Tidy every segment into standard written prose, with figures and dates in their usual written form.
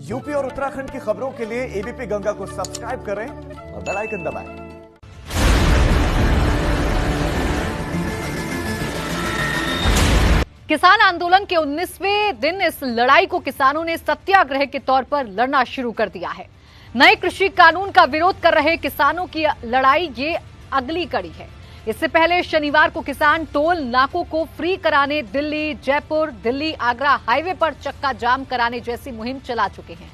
UP और उत्तराखंड की खबरों के लिए एबीपी गंगा को सब्सक्राइब करें और बेल आइकन दबाएं। किसान आंदोलन के 19वें दिन इस लड़ाई को किसानों ने सत्याग्रह के तौर पर लड़ना शुरू कर दिया है। नए कृषि कानून का विरोध कर रहे किसानों की लड़ाई ये अगली कड़ी है। इससे पहले शनिवार को किसान टोल नाकों को फ्री कराने दिल्ली, जयपुर, दिल्ली आगरा हाईवे पर चक्का जाम कराने जैसी मुहिम चला चुके हैं।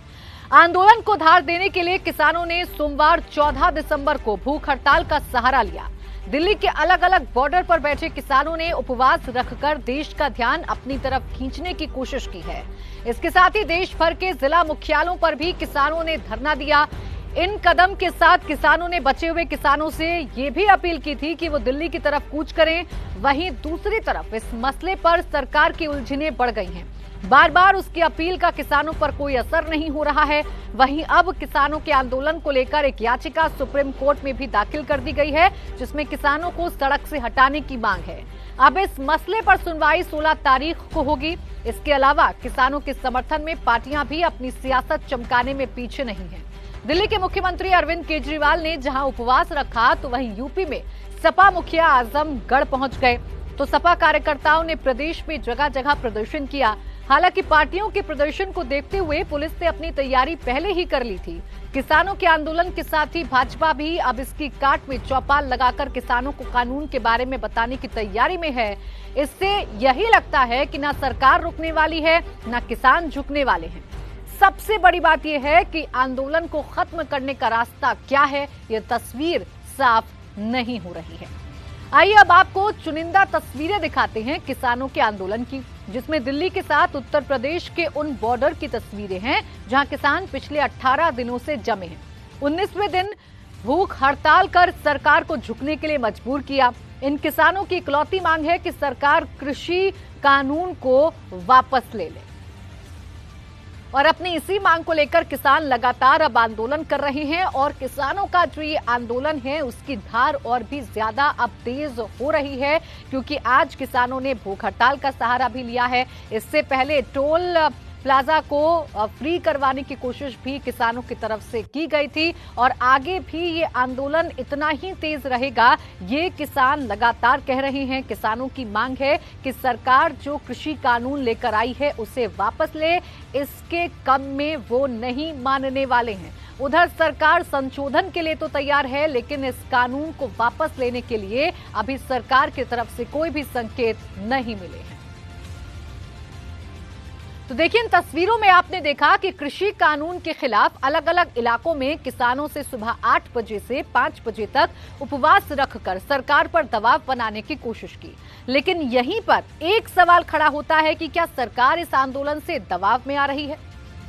आंदोलन को धार देने के लिए किसानों ने सोमवार 14 दिसंबर को भूख हड़ताल का सहारा लिया। दिल्ली के अलग अलग बॉर्डर पर बैठे किसानों ने उपवास रखकर देश का ध्यान अपनी तरफ खींचने की कोशिश की है। इसके साथ ही देश भर के जिला मुख्यालयों पर भी किसानों ने धरना दिया। इन कदम के साथ किसानों ने बचे हुए किसानों से ये भी अपील की थी कि वो दिल्ली की तरफ कूच करें। वहीं दूसरी तरफ इस मसले पर सरकार की उलझनें बढ़ गई हैं। बार बार उसकी अपील का किसानों पर कोई असर नहीं हो रहा है। वहीं अब किसानों के आंदोलन को लेकर एक याचिका सुप्रीम कोर्ट में भी दाखिल कर दी गई है, जिसमें किसानों को सड़क से हटाने की मांग है। अब इस मसले पर सुनवाई 16 तारीख को होगी। इसके अलावा किसानों के समर्थन में पार्टियां भी अपनी सियासत चमकाने में पीछे नहीं है। दिल्ली के मुख्यमंत्री अरविंद केजरीवाल ने जहां उपवास रखा तो वहीं यूपी में सपा मुखिया आजमगढ़ पहुंच गए तो सपा कार्यकर्ताओं ने प्रदेश में जगह जगह प्रदर्शन किया। हालांकि पार्टियों के प्रदर्शन को देखते हुए पुलिस ने अपनी तैयारी पहले ही कर ली थी। किसानों के आंदोलन के साथ ही भाजपा भी अब इसकी काट में चौपाल लगाकर किसानों को कानून के बारे में बताने की तैयारी में है। इससे यही लगता है कि न सरकार रुकने वाली है, न किसान झुकने वाले हैं। सबसे बड़ी बात यह है कि आंदोलन को खत्म करने का रास्ता क्या है, यह तस्वीर साफ नहीं हो रही है। आइए अब आपको चुनिंदा तस्वीरें दिखाते हैं किसानों के आंदोलन की, जिसमें दिल्ली के साथ उत्तर प्रदेश के उन बॉर्डर की तस्वीरें हैं जहां किसान पिछले 18 दिनों से जमे हैं। 19वें दिन भूख हड़ताल कर सरकार को झुकने के लिए मजबूर किया। इन किसानों की इकलौती मांग है कि सरकार कृषि कानून को वापस ले ले और अपनी इसी मांग को लेकर किसान लगातार अब आंदोलन कर रहे हैं और किसानों का जो ये आंदोलन है उसकी धार और भी ज्यादा अब तेज हो रही है, क्योंकि आज किसानों ने भूख हड़ताल का सहारा भी लिया है। इससे पहले टोल प्लाजा को फ्री करवाने की कोशिश भी किसानों की तरफ से की गई थी और आगे भी ये आंदोलन इतना ही तेज रहेगा, ये किसान लगातार कह रहे हैं। किसानों की मांग है कि सरकार जो कृषि कानून लेकर आई है उसे वापस ले, इसके कम में वो नहीं मानने वाले हैं। उधर सरकार संशोधन के लिए तो तैयार है, लेकिन इस कानून को वापस लेने के लिए अभी सरकार की तरफ से कोई भी संकेत नहीं मिले हैं। तो देखिए, इन तस्वीरों में आपने देखा कि कृषि कानून के खिलाफ अलग अलग इलाकों में किसानों से सुबह 8 बजे से 5 बजे तक उपवास रखकर सरकार पर दबाव बनाने की कोशिश की। लेकिन यहीं पर एक सवाल खड़ा होता है कि क्या सरकार इस आंदोलन से दबाव में आ रही है?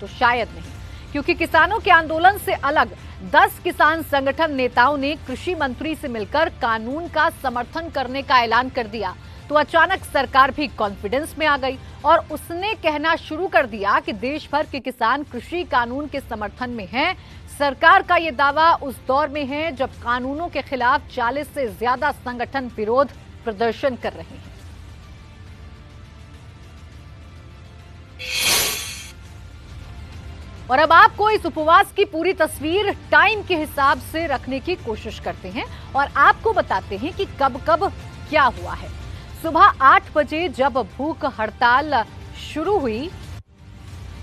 तो शायद नहीं, क्योंकि किसानों के आंदोलन से अलग 10 किसान संगठन नेताओं ने कृषि मंत्री से मिलकर कानून का समर्थन करने का ऐलान कर दिया। तो अचानक सरकार भी कॉन्फिडेंस में आ गई और उसने कहना शुरू कर दिया कि देश भर के किसान कृषि कानून के समर्थन में हैं। सरकार का ये दावा उस दौर में है जब कानूनों के खिलाफ 40 से ज्यादा संगठन विरोध प्रदर्शन कर रहे हैं। और अब आपको इस उपवास की पूरी तस्वीर टाइम के हिसाब से रखने की कोशिश करते हैं और आपको बताते हैं कि कब कब क्या हुआ है। सुबह 8 बजे जब भूख हड़ताल शुरू हुई,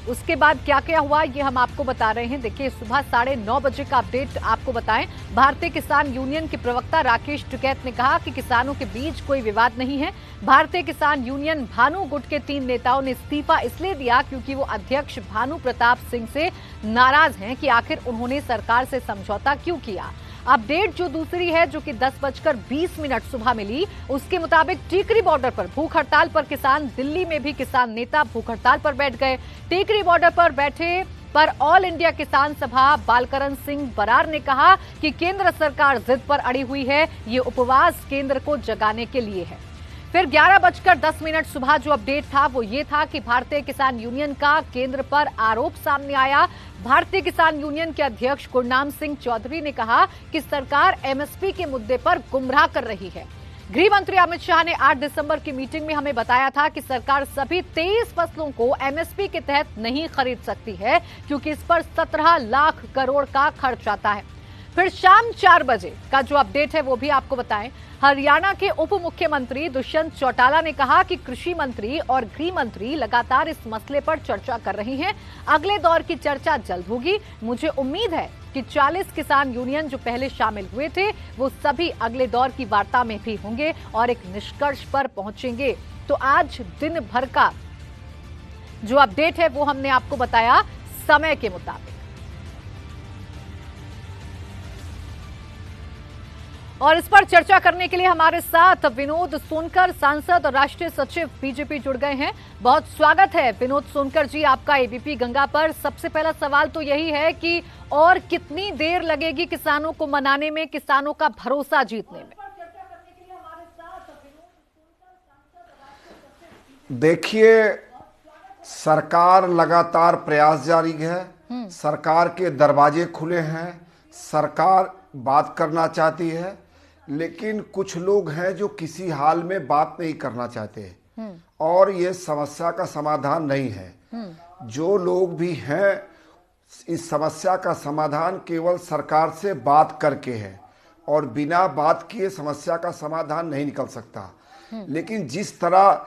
उसके बाद क्या क्या हुआ ये हम आपको बता रहे हैं। देखिए, सुबह 9:30 बजे का अपडेट आपको बताएं। भारतीय किसान यूनियन के प्रवक्ता राकेश टिकैत ने कहा कि किसानों के बीच कोई विवाद नहीं है। भारतीय किसान यूनियन भानु गुट के 3 नेताओं ने इस्तीफा इसलिए दिया क्योंकि वो अध्यक्ष भानु प्रताप सिंह से नाराज हैं कि आखिर उन्होंने सरकार से समझौता क्यों किया। अपडेट जो दूसरी है, जो कि 10:20 सुबह मिली, उसके मुताबिक टीकरी बॉर्डर पर भूख हड़ताल पर किसान, दिल्ली में भी किसान नेता भूख हड़ताल पर बैठ गए। टीकरी बॉर्डर पर बैठे पर ऑल इंडिया किसान सभा बालकरन सिंह बरार ने कहा कि केंद्र सरकार जिद पर अड़ी हुई है, ये उपवास केंद्र को जगाने के लिए है। फिर 11:10 सुबह जो अपडेट था वो ये था कि भारतीय किसान यूनियन का केंद्र पर आरोप सामने आया। भारतीय किसान यूनियन के अध्यक्ष गुरनाम सिंह चौधरी ने कहा कि सरकार एमएसपी के मुद्दे पर गुमराह कर रही है। गृह मंत्री अमित शाह ने 8 दिसंबर की मीटिंग में हमें बताया था कि सरकार सभी 23 फसलों को एमएसपी के तहत नहीं खरीद सकती है क्योंकि इस पर 17 लाख करोड़ का खर्च आता है। फिर शाम 4 बजे का जो अपडेट है वो भी आपको बताएं। हरियाणा के उप मुख्यमंत्री दुष्यंत चौटाला ने कहा कि कृषि मंत्री और गृह मंत्री लगातार इस मसले पर चर्चा कर रही हैं। अगले दौर की चर्चा जल्द होगी। मुझे उम्मीद है कि 40 किसान यूनियन जो पहले शामिल हुए थे वो सभी अगले दौर की वार्ता में भी होंगे और एक निष्कर्ष पर पहुंचेंगे। तो आज दिन भर का जो अपडेट है वो हमने आपको बताया समय के मुताबिक। और इस पर चर्चा करने के लिए हमारे साथ विनोद सोनकर, सांसद और राष्ट्रीय सचिव बीजेपी जुड़ गए हैं। बहुत स्वागत है विनोद सोनकर जी आपका एबीपी गंगा पर। सबसे पहला सवाल तो यही है कि और कितनी देर लगेगी किसानों को मनाने में, किसानों का भरोसा जीतने में? देखिए, सरकार लगातार प्रयास जारी है। सरकार के दरवाजे खुले हैं। सरकार बात करना चाहती है, लेकिन कुछ लोग हैं जो किसी हाल में बात नहीं करना चाहते और ये समस्या का समाधान नहीं है। जो लोग भी हैं, इस समस्या का समाधान केवल सरकार से बात करके है और बिना बात किए समस्या का समाधान नहीं निकल सकता। लेकिन जिस तरह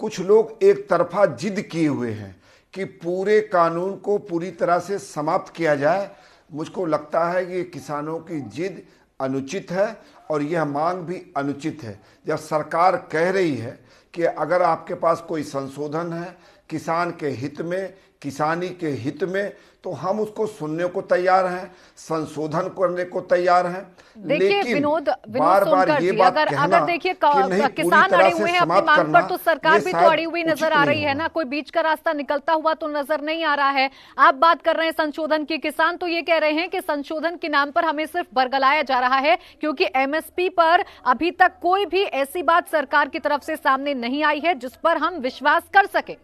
कुछ लोग एक तरफा जिद किए हुए हैं कि पूरे कानून को पूरी तरह से समाप्त किया जाए, मुझको लगता है कि किसानों की जिद अनुचित है और यह मांग भी अनुचित है। जब सरकार कह रही है कि अगर आपके पास कोई संशोधन है किसान के हित में, किसानी के हित में, तो हम उसको सुनने को तैयार हैं, संशोधन करने को तैयार हैं। देखिए विनोद सोनकर जी, अगर देखिए किसान अड़े हुए हैं अपनी मांग पर, तो सरकार भी तो अड़ी हुई नजर आ रही है ना। कोई बीच का रास्ता निकलता हुआ तो नजर नहीं आ रहा है। आप बात कर रहे हैं संशोधन की, किसान तो ये कह रहे हैं कि संशोधन के नाम पर हमें सिर्फ बरगलाया जा रहा है क्योंकि एमएसपी पर अभी तक कोई भी ऐसी बात सरकार की तरफ से सामने नहीं आई है जिस पर हम विश्वास कर सके।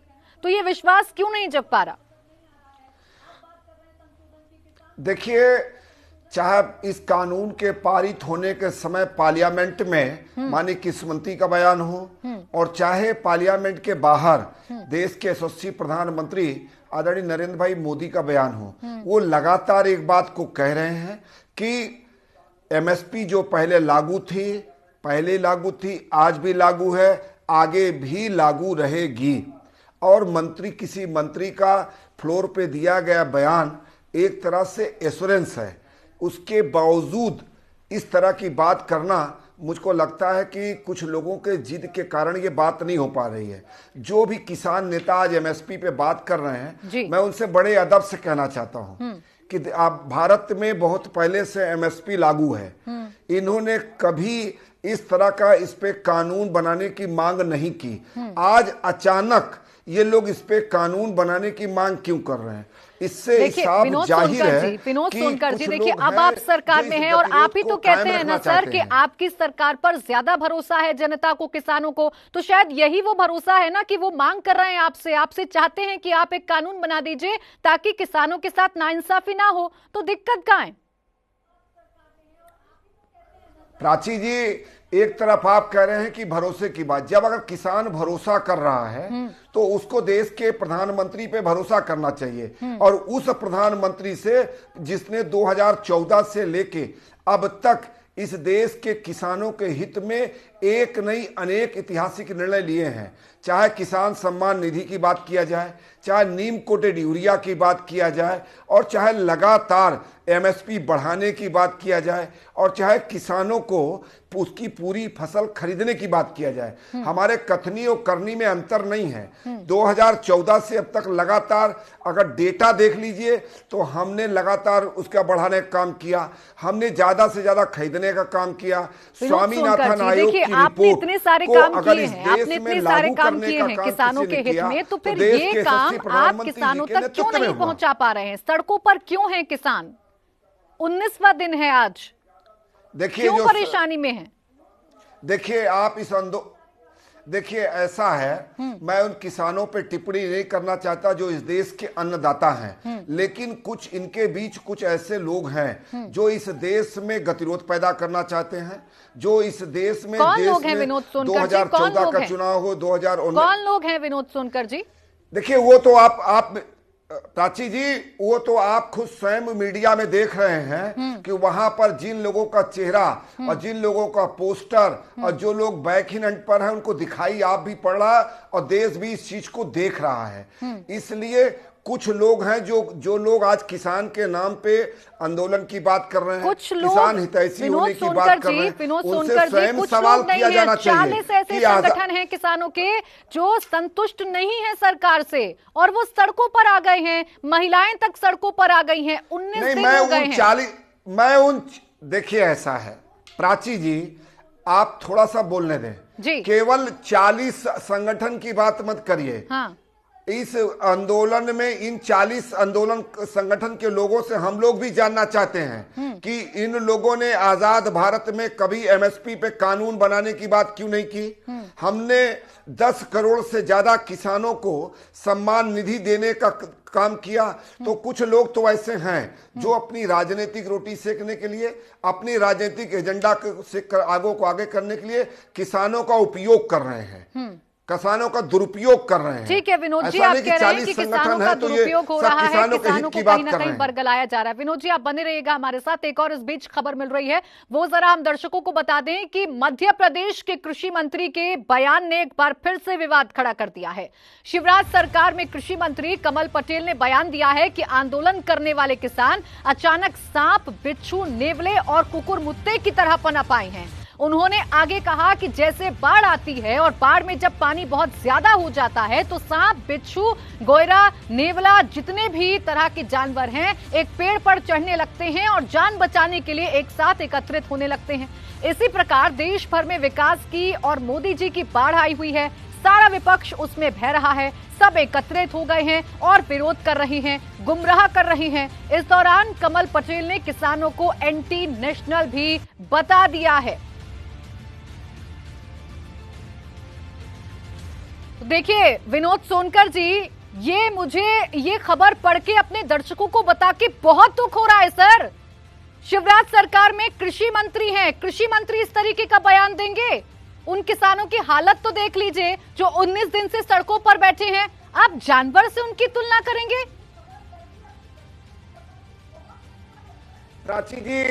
तो ये विश्वास क्यों नहीं जग पा रहा? देखिए, चाहे इस कानून के पारित होने के समय पार्लियामेंट में माननीय कृषि मंत्री का बयान हो और चाहे पार्लियामेंट के बाहर देश के यशस्वी प्रधानमंत्री आदरणीय नरेंद्र भाई मोदी का बयान हो, वो लगातार एक बात को कह रहे हैं कि एमएसपी जो पहले लागू थी, आज भी लागू है, आगे भी लागू रहेगी। और किसी मंत्री का फ्लोर पे दिया गया बयान एक तरह से एश्योरेंस है। उसके बावजूद इस तरह की बात करना, मुझको लगता है कि कुछ लोगों के जिद के कारण ये बात नहीं हो पा रही है। जो भी किसान नेता आज एमएसपी पे बात कर रहे हैं, मैं उनसे बड़े अदब से कहना चाहता हूं कि आप भारत में बहुत पहले से एमएसपी लागू है। इन्होंने कभी इस तरह का इस पे कानून बनाने की मांग नहीं की। आज अचानक ये लोग इस पे कानून बनाने की मांग क्यों कर रहे हैं? इससे साफ जाहिर है। विनोद सोनकर जी, देखिए अब आप सरकार में हैं और आप ही तो कहते हैं ना सर कि आपकी सरकार पर ज्यादा भरोसा है जनता को, किसानों को। तो शायद यही वो भरोसा है ना कि वो मांग कर रहे हैं आपसे चाहते हैं कि आप एक कानून बना दीजिए ताकि किसानों के साथ नाइंसाफी ना हो। तो दिक्कत कहां है? प्राची जी, एक तरफ आप कह रहे हैं कि भरोसे की बात, जब अगर किसान भरोसा कर रहा है तो उसको देश के प्रधानमंत्री पे भरोसा करना चाहिए। और उस प्रधानमंत्री से जिसने 2014 से लेके अब तक इस देश के किसानों के हित में एक नहीं अनेक ऐतिहासिक निर्णय लिए हैं। चाहे किसान सम्मान निधि की बात किया जाए, चाहे नीम कोटेड यूरिया की बात किया जाए, और चाहे लगातार एमएसपी बढ़ाने की बात किया जाए, और चाहे किसानों को उसकी पूरी फसल खरीदने की बात किया जाए। हमारे कथनी और करनी में अंतर नहीं है। 2014 से अब तक लगातार अगर डेटा देख लीजिए तो हमने लगातार उसका बढ़ाने का काम किया, हमने ज्यादा से ज्यादा खरीदने का काम किया। स्वामीनाथन आयोग की रिपोर्ट इतने सारे काम किए हैं, आपने इतने सारे काम किए हैं किसानों के हित में, तो फिर ये काम आप किसानों तक क्यों नहीं पहुंचा पा रहे हैं? सड़कों पर क्यों हैं किसान? 19वां दिन है आज, देखिए क्यों परेशानी में है? देखिए, देखिए ऐसा है, मैं उन किसानों पे टिप्पणी नहीं करना चाहता जो इस देश के अन्नदाता हैं, लेकिन कुछ इनके बीच कुछ ऐसे लोग हैं जो इस देश में गतिरोध पैदा करना चाहते हैं, जो इस देश में कौन लोग हैं विनोद सोनकर जी? 2014 का चुनाव हो, 2019 कौन लोग हैं विनोद सोनकर जी? देखिए वो तो आप प्राची जी, वो तो आप खुद स्वयं मीडिया में देख रहे हैं कि वहां पर जिन लोगों का चेहरा और जिन लोगों का पोस्टर और जो लोग बैक इन एंड पर हैं उनको दिखाई आप भी पड़ रहा है और देश भी इस चीज को देख रहा है। इसलिए कुछ लोग हैं जो लोग आज किसान के नाम पे आंदोलन की बात कर रहे हैं, कुछ लोग किसान हितैषी होने की बात कर रहे हैं, उनसे स्वयं सवाल किया जाना चाहिए 40 ऐसे संगठन हैं किसानों के जो संतुष्ट नहीं है सरकार से और वो सड़कों पर आ गए हैं, महिलाएं तक सड़कों पर आ गई हैं। 19 दिन हो गए हैं। देखिए ऐसा है प्राची जी, आप थोड़ा सा बोलने दें जी। केवल 40 संगठन की बात मत करिए। हाँ। इस आंदोलन में इन 40 आंदोलन संगठन के लोगों से हम लोग भी जानना चाहते हैं कि इन लोगों ने आजाद भारत में कभी एमएसपी पे कानून बनाने की बात क्यों नहीं की? हमने 10 करोड़ से ज्यादा किसानों को सम्मान निधि देने का काम किया। तो कुछ लोग तो ऐसे हैं जो अपनी राजनीतिक रोटी सेकने के लिए, अपनी राजनीतिक एजेंडा से आगे को आगे करने के लिए किसानों का उपयोग कर रहे हैं, किसानों का दुरुपयोग कर रहे हैं। ठीक है विनोद जी, आप कह रहे हैं कि किसानों का दुरुपयोग हो रहा है, किसानों को कहीं ना कहीं बरगलाया जा रहा है। विनोद जी आप बने रहिएगा हमारे साथ। एक और इस बीच खबर मिल रही है, वो जरा हम दर्शकों को बता दें कि मध्य प्रदेश के कृषि मंत्री के बयान ने एक बार फिर से विवाद खड़ा कर दिया है। शिवराज सरकार में कृषि मंत्री कमल पटेल ने बयान दिया है कि आंदोलन करने वाले किसान अचानक सांप, बिच्छू, नेवले और कुकुरमुत्ते की तरह पनप आए हैं। उन्होंने आगे कहा कि जैसे बाढ़ आती है और बाढ़ में जब पानी बहुत ज्यादा हो जाता है तो सांप, बिच्छू, गोयरा, नेवला, जितने भी तरह के जानवर हैं एक पेड़ पर चढ़ने लगते हैं और जान बचाने के लिए एक साथ एकत्रित होने लगते हैं। इसी प्रकार देश भर में विकास की और मोदी जी की बाढ़ आई हुई है, सारा विपक्ष उसमें बह रहा है, सब एकत्रित हो गए हैं और विरोध कर रहे हैं, गुमराह कर रहे हैं। इस दौरान कमल पटेल ने किसानों को एंटी नेशनल भी बता दिया है। देखिए विनोद सोनकर जी, ये खबर पढ़ के अपने दर्शकों को बता के बहुत दुख हो रहा है सर। शिवराज सरकार में कृषि मंत्री हैं, कृषि मंत्री इस तरीके का बयान देंगे? उन किसानों की हालत तो देख लीजिए जो 19 दिन से सड़कों पर बैठे हैं। आप जानवर से उनकी तुलना करेंगे? प्राची जी,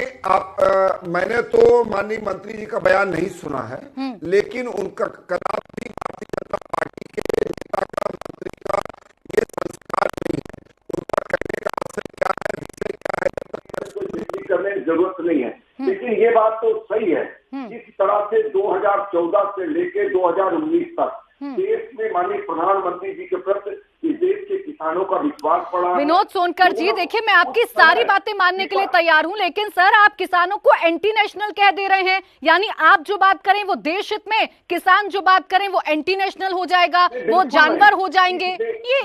मैंने तो माननीय मंत्री जी का बयान नहीं सुना है, लेकिन उनका कदापि भारतीय जनता पार्टी के नेता का, मंत्री का ये संस्कार नहीं है। उनका कहने का अवसर क्या है, विषय क्या है, जब तक कोई वृद्धि करने की जरूरत नहीं है। लेकिन ये बात तो सही है, इस तरह से 2014 से लेके 2019 तक देश में माननीय प्रधानमंत्री जी के प्रति इस देश के किसानों का विश्वास बढ़ा। विनोद सोनकर जी देखिए, मैं आपकी सारी बातें मानने के लिए तैयार हूं, लेकिन सर आप किसानों को एंटी नेशनल कह दे रहे हैं। यानी आप जो बात करें वो देश हित में, किसान जो बात करें वो एंटी नेशनल हो जाएगा, वो जानवर हो जाएंगे।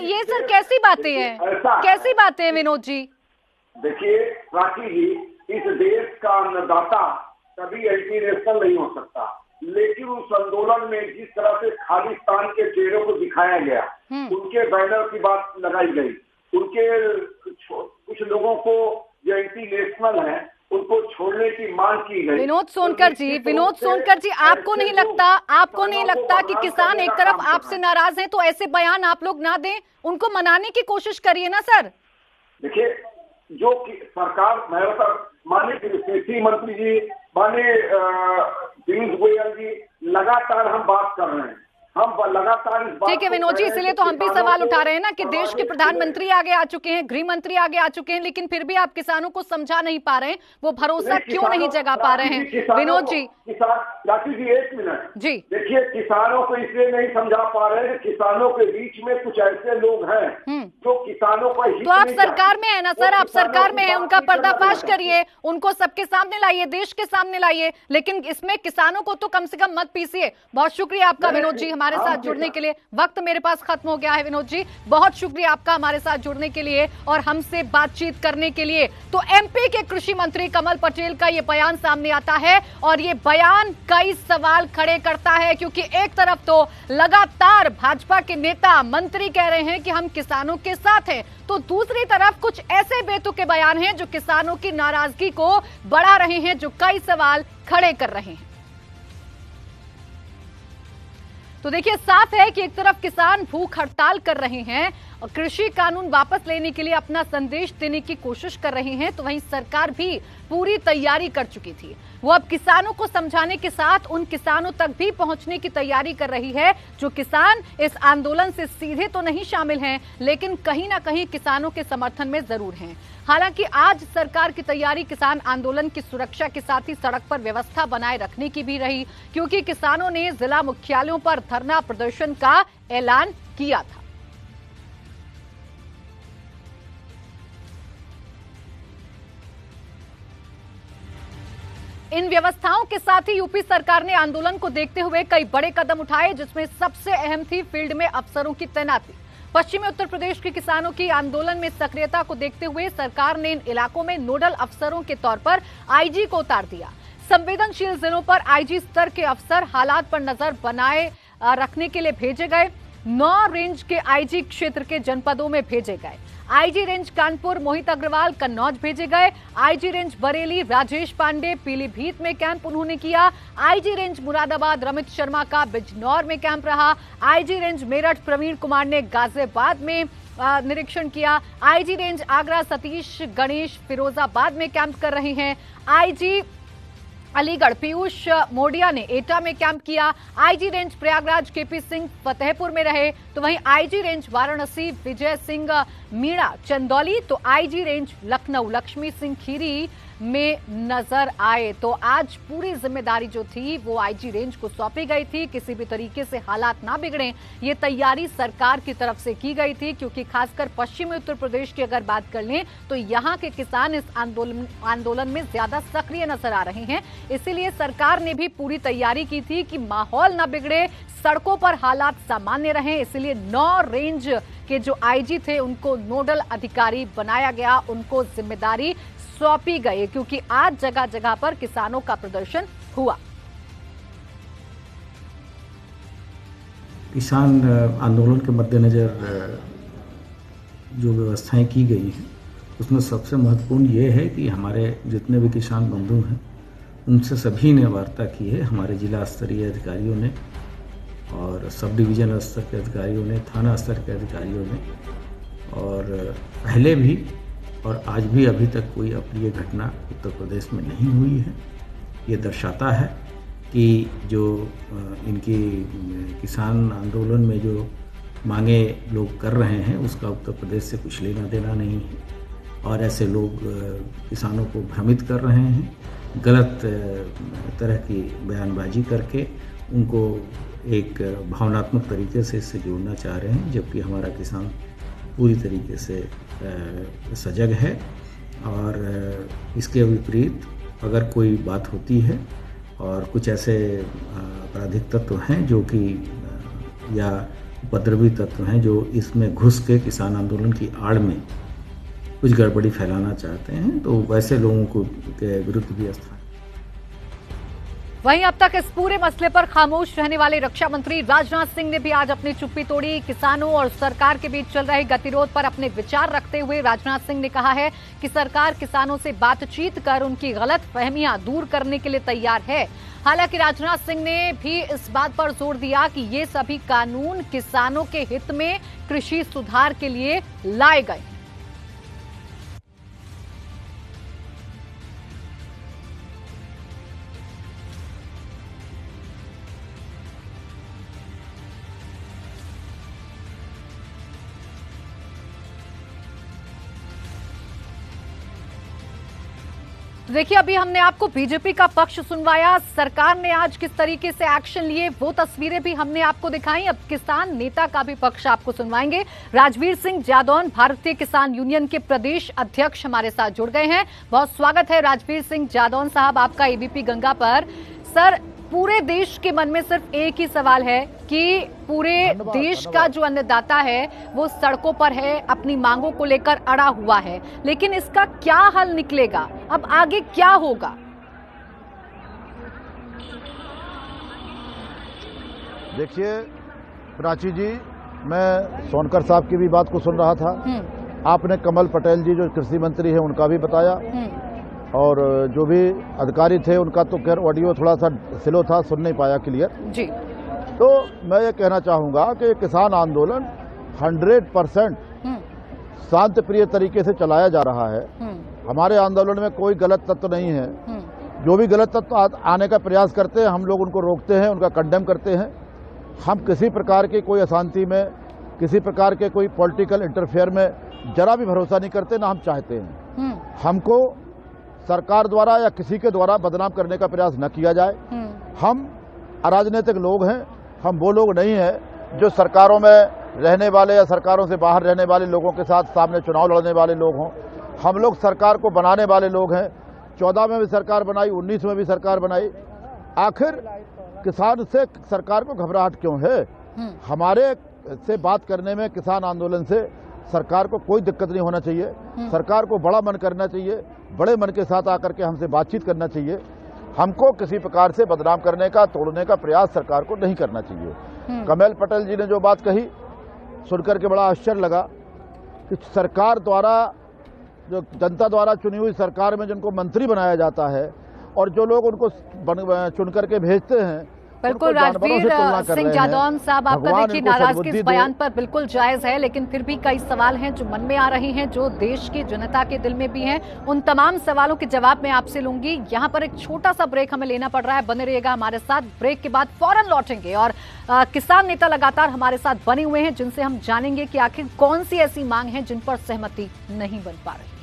ये सर कैसी बातें हैं, कैसी बातें हैं विनोद जी? देखिए राखी जी, इस देश का अन्नदाता कभी एंटी नेशनल नहीं हो सकता, लेकिन उस आंदोलन में जिस तरह से खालिस्तान के चेहरों को दिखाया गया, उनके बैनर की बात लगाई गई, उनके कुछ लोगों को जो एंटी नेशनल है उनको छोड़ने की मांग की गई। विनोद सोनकर जी आपको नहीं लगता कि किसान एक तरफ आपसे नाराज हैं तो ऐसे बयान आप लोग ना दें, उनको मनाने की कोशिश करिए ना सर। देखिए, जो सरकार माननीय कृषि मंत्री जी, माननीय पीयूष गोयल जी, लगातार हम बात कर रहे हैं, हम लगातार इस बात। ठीक है विनोद जी, इसलिए तो हम भी सवाल उठा रहे हैं ना कि देश के प्रधानमंत्री आगे आ चुके हैं, गृह मंत्री आगे आ चुके हैं, लेकिन फिर भी आप किसानों को समझा नहीं पा रहे हैं, वो भरोसा क्यों नहीं जगा पा रहे हैं? विनोद जी, राखी जी एक मिनट जी, देखिए, किसानों को इसलिए नहीं समझा पा रहे हैं, किसानों के बीच में कुछ ऐसे लोग हैं जो किसानों का हित। तो आप सरकार में है ना सर, आप सरकार में है, उनका पर्दाफाश करिए, उनको सबके सामने लाइए, देश के सामने लाइए, लेकिन इसमें किसानों को तो कम से कम मत पीसिए। बहुत शुक्रिया आपका विनोद जी। हमारे साथ जुड़ने के लिए। वक्त मेरे पास खत्म हो गया है विनोद जी, बहुत शुक्रिया आपका हमारे साथ जुड़ने के लिए और हमसे बातचीत करने के लिए। तो एमपी के कृषि मंत्री कमल पटेल का ये बयान सामने आता है और ये बयान कई सवाल खड़े करता है, क्योंकि एक तरफ तो लगातार भाजपा के नेता मंत्री कह रहे हैं कि हम किसानों के साथ हैं, तो दूसरी तरफ कुछ ऐसे बेतुके बयान हैं जो किसानों की नाराजगी को बढ़ा रहे हैं, जो कई सवाल खड़े कर रहे हैं। तो देखिए, साफ है कि एक तरफ किसान भूख हड़ताल कर रहे हैं और कृषि कानून वापस लेने के लिए अपना संदेश देने की कोशिश कर रहे हैं, तो वहीं सरकार भी पूरी तैयारी कर चुकी थी। वो अब किसानों को समझाने के साथ उन किसानों तक भी पहुंचने की तैयारी कर रही है जो किसान इस आंदोलन से सीधे तो नहीं शामिल हैं, लेकिन कहीं ना कहीं किसानों के समर्थन में जरूर हैं। हालांकि आज सरकार की तैयारी किसान आंदोलन की सुरक्षा के साथ ही सड़क पर व्यवस्था बनाए रखने की भी रही, क्योंकि किसानों ने जिला मुख्यालयों पर धरना प्रदर्शन का ऐलान किया था। इन व्यवस्थाओं के साथ ही यूपी सरकार ने आंदोलन को देखते हुए कई बड़े कदम उठाए, जिसमें सबसे अहम थी फील्ड में अफसरों की तैनाती। पश्चिमी उत्तर प्रदेश के किसानों की आंदोलन में सक्रियता को देखते हुए सरकार ने इन इलाकों में नोडल अफसरों के तौर पर आईजी को उतार दिया। संवेदनशील जिलों पर आईजी स्तर के अफसर हालात पर नजर बनाए रखने के लिए भेजे गए। 9 रेंज के आईजी क्षेत्र के जनपदों में भेजे गए। आईजी रेंज कानपुर मोहित अग्रवाल कन्नौज भेजे गए। आईजी रेंज बरेली राजेश पांडे पीलीभीत में कैंप उन्होंने किया। आईजी रेंज मुरादाबाद रमित शर्मा का बिजनौर में कैंप रहा। आईजी रेंज मेरठ प्रवीण कुमार ने गाजियाबाद में निरीक्षण किया। आईजी रेंज आगरा सतीश गणेश फिरोजाबाद में कैंप कर रहे हैं। आईजी अलीगढ़ पीयूष मोडिया ने एटा में कैंप किया। IG range Prayagraj KP Singh Fatehpur में रहे, तो वहीं आईजी रेंज वाराणसी विजय सिंह मीणा चंदौली, तो आईजी रेंज लखनऊ लक्ष्मी सिंह खीरी में नजर आए। तो आज पूरी जिम्मेदारी जो थी वो आईजी रेंज को सौंपी गई थी। किसी भी तरीके से हालात ना बिगड़े, ये तैयारी सरकार की तरफ से की गई थी, क्योंकि खासकर पश्चिमी उत्तर प्रदेश की अगर बात कर लें तो यहाँ के किसान इस आंदोलन में ज्यादा सक्रिय नजर आ रहे हैं। इसीलिए सरकार ने भी पूरी तैयारी की थी कि माहौल न बिगड़े, सड़कों पर हालात सामान्य रहें। इसलिए 9 रेंज के जो आईजी थे उनको नोडल अधिकारी बनाया गया, उनको जिम्मेदारी सौंपी गई, क्योंकि आज जगह जगह पर किसानों का प्रदर्शन हुआ। किसान आंदोलन के मद्देनजर जो व्यवस्थाएं की गई हैं उसमें सबसे महत्वपूर्ण ये है कि हमारे जितने भी किसान बंधु हैं उनसे सभी ने वार्ता की है। हमारे जिला स्तरीय अधिकारियों ने और सब डिवीजनल स्तर के अधिकारियों ने, थाना स्तर के अधिकारियों ने, और पहले भी और आज भी अभी तक कोई अप्रिय घटना उत्तर प्रदेश में नहीं हुई है। ये दर्शाता है कि जो इनकी किसान आंदोलन में जो मांगे लोग कर रहे हैं उसका उत्तर प्रदेश से कुछ लेना देना नहीं है, और ऐसे लोग किसानों को भ्रमित कर रहे हैं, गलत तरह की बयानबाजी करके उनको एक भावनात्मक तरीके से इससे जोड़ना चाह रहे हैं, जबकि हमारा किसान पूरी तरीके से सजग है। और इसके विपरीत अगर कोई बात होती है और कुछ ऐसे आपराधिक तत्व हैं जो कि या उपद्रवी तत्व हैं जो इसमें घुस के किसान आंदोलन की आड़ में कुछ गड़बड़ी फैलाना चाहते हैं, तो वैसे लोगों को के विरुद्ध भी स्थान। वहीं अब तक इस पूरे मसले पर खामोश रहने वाले रक्षा मंत्री राजनाथ सिंह ने भी आज अपनी चुप्पी तोड़ी। किसानों और सरकार के बीच चल रहे गतिरोध पर अपने विचार रखते हुए राजनाथ सिंह ने कहा है कि सरकार किसानों से बातचीत कर उनकी गलत फहमियां दूर करने के लिए तैयार है। हालांकि राजनाथ सिंह ने भी इस बात पर जोर दिया कि ये सभी कानून किसानों के हित में कृषि सुधार के लिए लाए गए। देखिए, अभी हमने आपको बीजेपी का पक्ष सुनवाया, सरकार ने आज किस तरीके से एक्शन लिए वो तस्वीरें भी हमने आपको दिखाई। अब किसान नेता का भी पक्ष आपको सुनवाएंगे। राजवीर सिंह जादौन भारतीय किसान यूनियन के प्रदेश अध्यक्ष हमारे साथ जुड़ गए हैं। बहुत स्वागत है राजवीर सिंह जादौन साहब आपका एबीपी गंगा पर। सर, पूरे देश के मन में सिर्फ एक ही सवाल है कि पूरे देश का जो अन्नदाता है वो सड़कों पर है, अपनी मांगों को लेकर अड़ा हुआ है, लेकिन इसका क्या हल निकलेगा, अब आगे क्या होगा? देखिए प्राची जी, मैं सोनकर साहब की भी बात को सुन रहा था। आपने कमल पटेल जी जो कृषि मंत्री हैं उनका भी बताया, और जो भी अधिकारी थे उनका तो खैर ऑडियो थोड़ा सा स्लो था, सुन नहीं पाया क्लियर जी। तो मैं ये कहना चाहूंगा कि किसान आंदोलन 100% शांत प्रिय तरीके से चलाया जा रहा है। हमारे आंदोलन में कोई गलत तत्व नहीं है। जो भी गलत तत्व आने का प्रयास करते हैं हम लोग उनको रोकते हैं, उनका कंडेम करते हैं। हम किसी प्रकार की कोई अशांति में, किसी प्रकार के कोई पॉलिटिकल इंटरफेयर में जरा भी भरोसा नहीं करते, ना हम चाहते हैं। हमको सरकार द्वारा या किसी के द्वारा बदनाम करने का प्रयास न किया जाए। हम अराजनीतिक लोग हैं, हम वो लोग नहीं हैं जो सरकारों में रहने वाले या सरकारों से बाहर रहने वाले लोगों के साथ सामने चुनाव लड़ने वाले लोग हों। हम लोग सरकार को बनाने वाले लोग हैं। 14 में भी सरकार बनाई, 19 में भी सरकार बनाई। आखिर किसान से सरकार को घबराहट क्यों है? हमारे से बात करने में, किसान आंदोलन से सरकार को कोई दिक्कत नहीं होना चाहिए। सरकार को बड़ा मन करना चाहिए, बड़े मन के साथ आकर के हमसे बातचीत करना चाहिए। हमको किसी प्रकार से बदनाम करने का, तोड़ने का प्रयास सरकार को नहीं करना चाहिए। कमल पटेल जी ने जो बात कही सुनकर के बड़ा आश्चर्य लगा कि सरकार द्वारा, जो जनता द्वारा चुनी हुई सरकार में जिनको मंत्री बनाया जाता है और जो लोग उनको चुन करके भेजते हैं, बिल्कुल राजवीर सिंह जादौन साहब, आपका देखिए नाराजगी इस बयान पर बिल्कुल जायज है, लेकिन फिर भी कई सवाल हैं जो मन में आ रही हैं, जो देश की जनता के दिल में भी हैं। उन तमाम सवालों के जवाब मैं आपसे लूंगी। यहाँ पर एक छोटा सा ब्रेक हमें लेना पड़ रहा है, बने रहिएगा हमारे साथ। ब्रेक के बाद फौरन लौटेंगे और किसान नेता लगातार हमारे साथ बने हुए हैं, जिनसे हम जानेंगे कि आखिर कौन सी ऐसी मांग है जिन पर सहमति नहीं बन पा रही।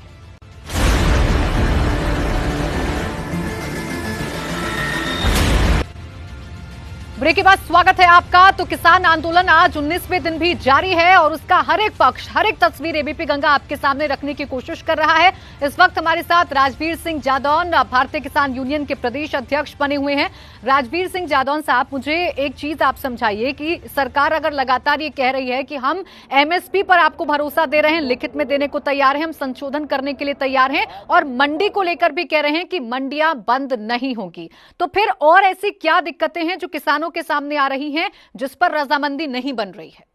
ब्रेक के बाद स्वागत है आपका। तो किसान आंदोलन आज 19वें दिन भी जारी है और उसका हर एक पक्ष, हर एक तस्वीर एबीपी गंगा आपके सामने रखने की कोशिश कर रहा है। इस वक्त हमारे साथ राजवीर सिंह जादौन, भारतीय किसान यूनियन के प्रदेश अध्यक्ष बने हुए हैं। राजवीर सिंह जादौन साहब, मुझे एक चीज आप समझाइए कि सरकार अगर लगातार ये कह रही है कि हम एमएसपी पर आपको भरोसा दे रहे हैं, लिखित में देने को तैयार हैं, हम संशोधन करने के लिए तैयार हैं, और मंडी को लेकर भी कह रहे हैं कि मंडियां बंद नहीं होंगी, तो फिर और ऐसी क्या दिक्कतें हैं जो किसानों के सामने आ रही हैं जिस पर रजामंदी नहीं बन रही है?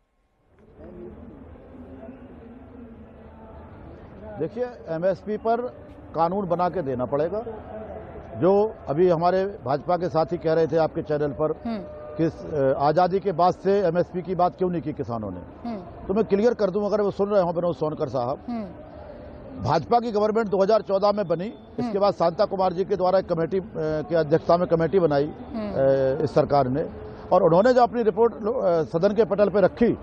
देखिए, एमएसपी पर कानून बना के देना पड़ेगा। जो अभी हमारे भाजपा के साथी कह रहे थे आपके चैनल पर कि आजादी के बाद से एमएसपी की बात क्यों नहीं की किसानों ने, तो मैं क्लियर कर दूं, अगर वो सुन रहे हो विनोद सोनकर साहब, भाजपा की गवर्नमेंट 2014 में बनी। इसके बाद शांता कुमार जी के द्वारा एक कमेटी की अध्यक्षता में कमेटी बनाई इस सरकार ने, और उन्होंने जो अपनी रिपोर्ट सदन के पटल पर रखी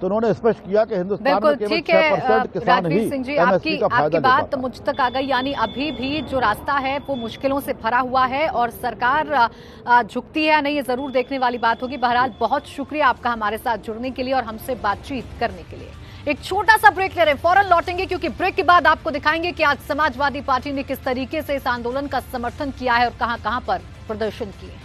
तो उन्होंने स्पष्ट किया कि हिंदुस्तान में केवल 6% किसान ही एमएसपी का फायदा ले बात मुझ तक आ गई। यानी अभी भी जो रास्ता है वो मुश्किलों से भरा हुआ है और सरकार झुकती है या नहीं, ये जरूर देखने वाली बात होगी। बहरहाल बहुत शुक्रिया आपका हमारे साथ जुड़ने के लिए और हमसे बातचीत करने के लिए। एक छोटा सा ब्रेक ले रहे हैं, फौरन लौटेंगे क्योंकि ब्रेक के बाद आपको दिखाएंगे कि आज समाजवादी पार्टी ने किस तरीके से इस आंदोलन का समर्थन किया है और कहां-कहां पर प्रदर्शन किए।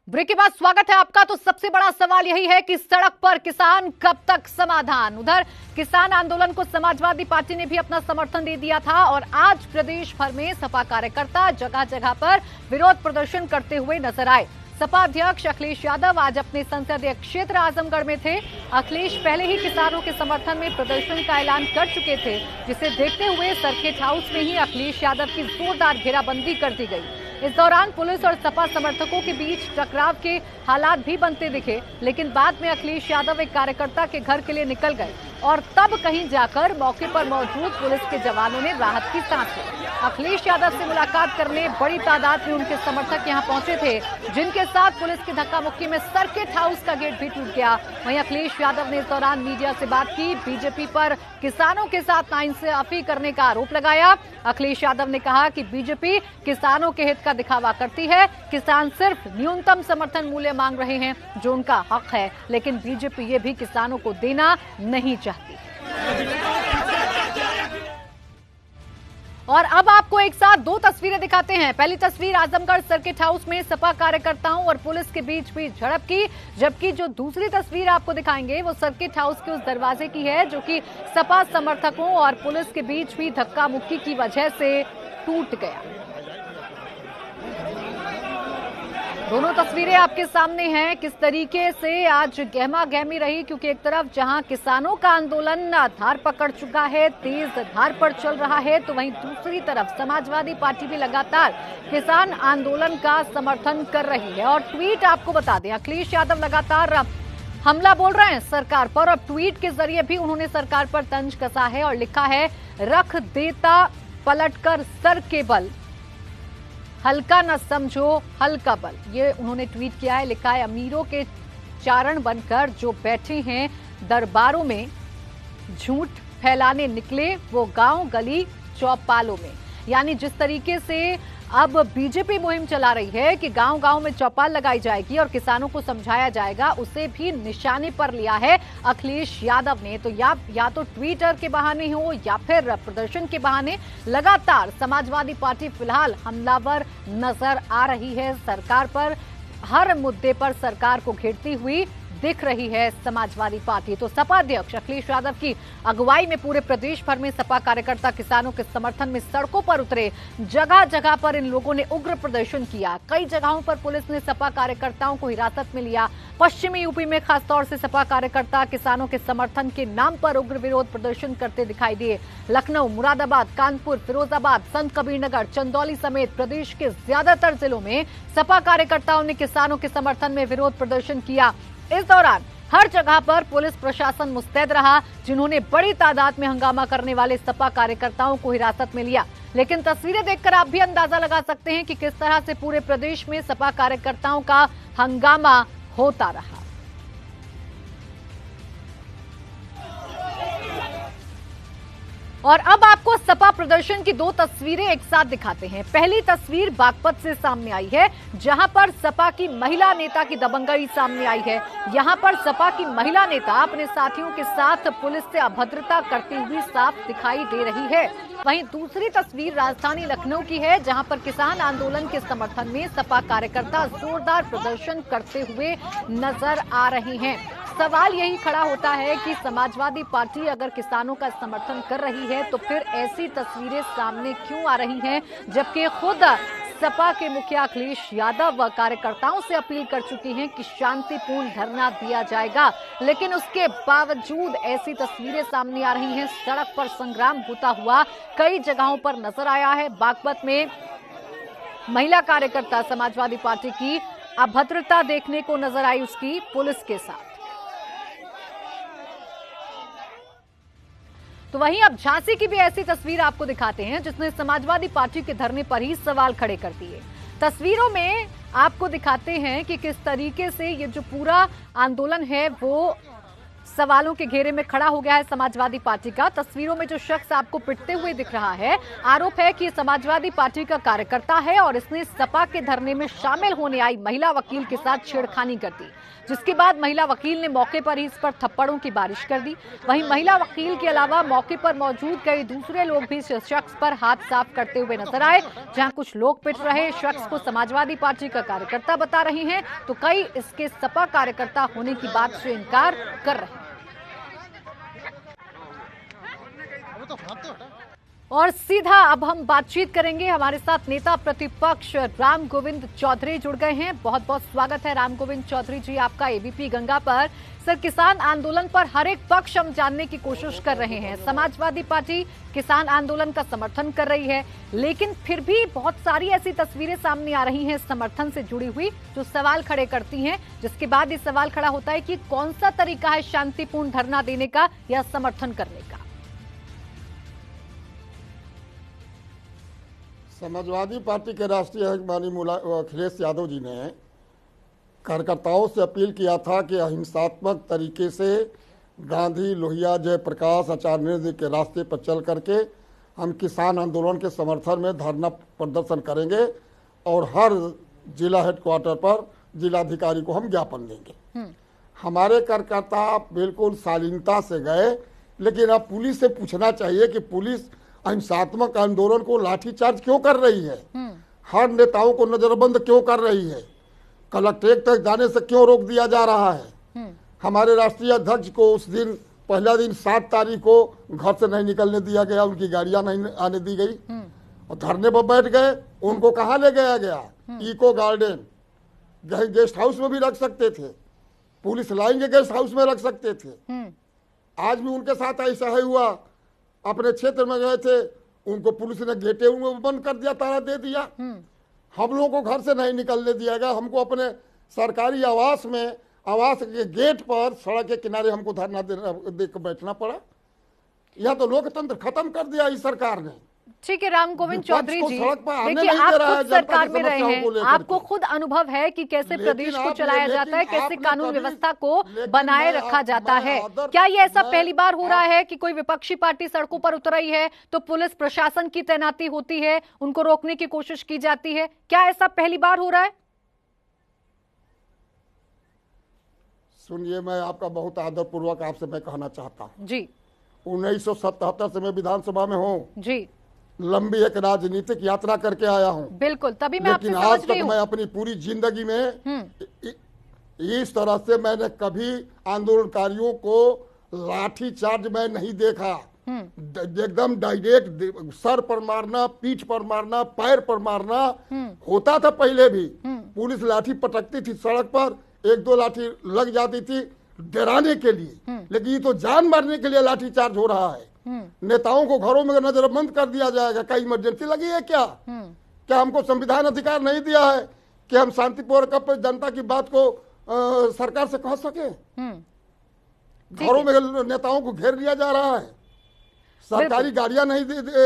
ब्रेक के बाद स्वागत है आपका। तो सबसे बड़ा सवाल यही है कि सड़क पर किसान कब तक समाधान। उधर किसान आंदोलन को समाजवादी पार्टी ने भी अपना समर्थन दे दिया था और आज प्रदेश भर में सपा कार्यकर्ता जगह जगह पर विरोध प्रदर्शन करते हुए नजर आए। सपा अध्यक्ष अखिलेश यादव आज अपने संसदीय क्षेत्र आजमगढ़ में थे। अखिलेश पहले ही किसानों के समर्थन में प्रदर्शन का ऐलान कर चुके थे, जिसे देखते हुए सर्किट हाउस में ही अखिलेश यादव की जोरदार घेराबंदी कर दी गई। इस दौरान पुलिस और सपा समर्थकों के बीच टकराव के हालात भी बनते दिखे, लेकिन बाद में अखिलेश यादव एक कार्यकर्ता के घर के लिए निकल गए और तब कहीं जाकर मौके पर मौजूद पुलिस के जवानों ने राहत की सांस ली। अखिलेश यादव से मुलाकात करने बड़ी तादाद में उनके समर्थक यहां पहुंचे थे, जिनके साथ पुलिस की धक्का मुक्की में सर्किट हाउस का गेट भी टूट गया। वहीं अखिलेश यादव ने इस दौरान मीडिया से बात की, बीजेपी पर किसानों के साथ नाइंसाफी करने का आरोप लगाया। अखिलेश यादव ने कहा कि बीजेपी किसानों के हित का दिखावा करती है, किसान सिर्फ न्यूनतम समर्थन मूल्य मांग रहे हैं जो उनका हक है, लेकिन बीजेपी ये भी किसानों को देना नहीं चाहती। और अब आपको एक साथ दो तस्वीरें दिखाते हैं। पहली तस्वीर आजमगढ़ सर्किट हाउस में सपा कार्यकर्ताओं और पुलिस के बीच हुई झड़प की, जबकि जो दूसरी तस्वीर आपको दिखाएंगे वो सर्किट हाउस के उस दरवाजे की है जो कि सपा समर्थकों और पुलिस के बीच हुई धक्का मुक्की की वजह से टूट गया। दोनों तस्वीरें आपके सामने हैं, किस तरीके से आज गहमा गहमी रही, क्योंकि एक तरफ जहां किसानों का आंदोलन धार पकड़ चुका है, तेज धार पर चल रहा है, तो वहीं दूसरी तरफ समाजवादी पार्टी भी लगातार किसान आंदोलन का समर्थन कर रही है। और ट्वीट आपको बता दें, अखिलेश यादव लगातार हमला बोल रहे हैं सरकार पर, और ट्वीट के जरिए भी उन्होंने सरकार पर तंज कसा है और लिखा है, रख देता पलटकर सर के बल, हल्का न समझो हल्का बल। ये उन्होंने ट्वीट किया है, लिखा है, अमीरों के चारण बनकर जो बैठे हैं दरबारों में, झूठ फैलाने निकले वो गांव गली चौपालों में। यानी जिस तरीके से अब बीजेपी मुहिम चला रही है कि गांव-गांव में चौपाल लगाई जाएगी और किसानों को समझाया जाएगा, उसे भी निशाने पर लिया है अखिलेश यादव ने। तो या तो ट्विटर के बहाने हो या फिर प्रदर्शन के बहाने लगातार समाजवादी पार्टी फिलहाल हमलावर नजर आ रही है सरकार पर। हर मुद्दे पर सरकार को घेरती हुई दिख रही है समाजवादी पार्टी। तो सपा अध्यक्ष अखिलेश यादव की अगुवाई में पूरे प्रदेश भर में सपा कार्यकर्ता किसानों के समर्थन में सड़कों पर उतरे। जगह जगह पर इन लोगों ने उग्र प्रदर्शन किया। कई जगहों पर पुलिस ने सपा कार्यकर्ताओं को हिरासत में लिया। पश्चिमी यूपी में खासतौर से सपा कार्यकर्ता किसानों के समर्थन के नाम पर उग्र विरोध प्रदर्शन करते दिखाई दिए। लखनऊ, मुरादाबाद, कानपुर, फिरोजाबाद, संत कबीरनगर, चंदौली समेत प्रदेश के ज्यादातर जिलों में सपा कार्यकर्ताओं ने किसानों के समर्थन में विरोध प्रदर्शन किया। इस दौरान हर जगह पर पुलिस प्रशासन मुस्तैद रहा, जिन्होंने बड़ी तादाद में हंगामा करने वाले सपा कार्यकर्ताओं को हिरासत में लिया। लेकिन तस्वीरें देखकर आप भी अंदाजा लगा सकते हैं कि किस तरह से पूरे प्रदेश में सपा कार्यकर्ताओं का हंगामा होता रहा। और अब आपको सपा प्रदर्शन की दो तस्वीरें एक साथ दिखाते हैं। पहली तस्वीर बागपत से सामने आई है, जहां पर सपा की महिला नेता की दबंगई सामने आई है। यहां पर सपा की महिला नेता अपने साथियों के साथ पुलिस से अभद्रता करती हुई साफ दिखाई दे रही है। वहीं दूसरी तस्वीर राजधानी लखनऊ की है, जहां पर किसान आंदोलन के समर्थन में सपा कार्यकर्ता जोरदार प्रदर्शन करते हुए नजर आ रहे हैं। सवाल यही खड़ा होता है कि समाजवादी पार्टी अगर किसानों का समर्थन कर रही है तो फिर ऐसी तस्वीरें सामने क्यों आ रही हैं, जबकि खुद सपा के मुखिया अखिलेश यादव कार्यकर्ताओं से अपील कर चुकी हैं कि शांतिपूर्ण धरना दिया जाएगा। लेकिन उसके बावजूद ऐसी तस्वीरें सामने आ रही हैं। सड़क पर संग्राम होता हुआ कई जगहों पर नजर आया है। बागपत में महिला कार्यकर्ता समाजवादी पार्टी की अभद्रता देखने को नजर आई उसकी पुलिस के साथ। तो वहीं अब झांसी की भी ऐसी तस्वीर आपको दिखाते हैं, जिसने समाजवादी पार्टी के धरने पर ही सवाल खड़े कर दिए। तस्वीरों में आपको दिखाते हैं कि किस तरीके से ये जो पूरा आंदोलन है वो सवालों के घेरे में खड़ा हो गया है समाजवादी पार्टी का। तस्वीरों में जो शख्स आपको पिटते हुए दिख रहा है, आरोप है कि समाजवादी पार्टी का कार्यकर्ता है और इसने सपा के धरने में शामिल होने आई महिला वकील के साथ छेड़खानी कर दी, जिसके बाद महिला वकील ने मौके पर ही इस पर थप्पड़ों की बारिश कर दी। वहीं महिला वकील के अलावा मौके पर मौजूद कई दूसरे लोग भी इस शख्स पर हाथ साफ करते हुए नजर आए। जहां कुछ लोग पिट रहे शख्स को समाजवादी पार्टी का कार्यकर्ता बता रहे हैं, तो कई इसके सपा कार्यकर्ता होने की बात से इनकार कर रहे हैं। और सीधा अब हम बातचीत करेंगे, हमारे साथ नेता प्रतिपक्ष राम गोविंद चौधरी जुड़ गए हैं। बहुत बहुत स्वागत है राम गोविंद चौधरी जी आपका एबीपी गंगा पर। सर, किसान आंदोलन पर हर एक पक्ष हम जानने की कोशिश कर रहे हैं। समाजवादी पार्टी किसान आंदोलन का समर्थन कर रही है, लेकिन फिर भी बहुत सारी ऐसी तस्वीरें सामने आ रही हैं समर्थन से जुड़ी हुई जो सवाल खड़े करती हैं, जिसके बाद ये सवाल खड़ा होता है कि कौन सा तरीका है शांतिपूर्ण धरना देने का या समर्थन करने का। समाजवादी पार्टी के राष्ट्रीय अध्यक्ष माननीय अखिलेश यादव जी ने कार्यकर्ताओं से अपील किया था कि अहिंसात्मक तरीके से गांधी, लोहिया, जयप्रकाश आचार्य के रास्ते पर चल करके हम किसान आंदोलन के समर्थन में धरना प्रदर्शन करेंगे और हर जिला हेडक्वार्टर पर जिलाधिकारी को हम ज्ञापन देंगे। हमारे कार्यकर्ता बिल्कुल शालीनता से गए, लेकिन अब पुलिस से पूछना चाहिए कि पुलिस अहिंसात्मक आंदोलन को लाठीचार्ज क्यों कर रही है, हर नेताओं को नजरबंद क्यों कर रही है, कलेक्ट्रेट तक जाने से क्यों रोक दिया जा रहा है। हमारे राष्ट्रीय अध्यक्ष को उस दिन पहला दिन 7 तारीख को घर से नहीं निकलने दिया गया, उनकी गाड़ियां नहीं आने दी गई और धरने पर बैठ गए। उनको कहाँ ले गया गया? इको गार्डन, गेस्ट हाउस में भी रख सकते थे, पुलिस लाइन के गेस्ट हाउस में रख सकते थे। आज भी उनके साथ ऐसा ही हुआ, अपने क्षेत्र में गए थे, उनको पुलिस ने गेटे उनको बंद कर दिया, ताला दे दिया। हम लोगों को घर से नहीं निकलने दिया गया, हमको अपने सरकारी आवास में, आवास के गेट पर, सड़क के किनारे हमको धरना देकर बैठना पड़ा। यह तो लोकतंत्र खत्म कर दिया इस सरकार ने। ठीक है राम गोविंद चौधरी जी, देखिए देखिए आप खुद सरकार में रहे हैं, आपको खुद अनुभव है कि कैसे प्रदेश को चलाया जाता है, कैसे कानून व्यवस्था को बनाए रखा जाता है। क्या ये ऐसा पहली बार हो रहा है कि कोई विपक्षी पार्टी सड़कों पर उतर रही है तो पुलिस प्रशासन की तैनाती होती है, उनको रोकने की कोशिश की जाती है? क्या ऐसा पहली बार हो रहा है? सुनिए, मैं आपका बहुत आदरपूर्वक आपसे मैं कहना चाहता हूँ जी, 1977 से मैं विधानसभा में हूँ जी, लंबी एक राजनीतिक यात्रा करके आया हूँ। बिल्कुल, तभी मैं आपसे लेकिन आज समझ रही तक हूँ। मैं अपनी पूरी जिंदगी में इस तरह से मैंने कभी आंदोलनकारियों को लाठी चार्ज में नहीं देखा। एकदम डायरेक्ट सर पर मारना, पीठ पर मारना, पैर पर मारना होता था पहले भी। पुलिस लाठी पटकती थी सड़क पर, 1-2 लाठी लग जाती थी डराने के लिए, लेकिन ये तो जान मारने के लिए लाठी चार्ज हो रहा है। नेताओं को घरों में नजरबंद कर दिया जाएगा। क्या इमरजेंसी लगी है क्या? क्या हमको संविधान अधिकार नहीं दिया है कि हम शांतिपूर्वक जनता की बात को सरकार से कह सके? घरों में नेताओं को घेर लिया जा रहा है, सरकारी गाड़ियां नहीं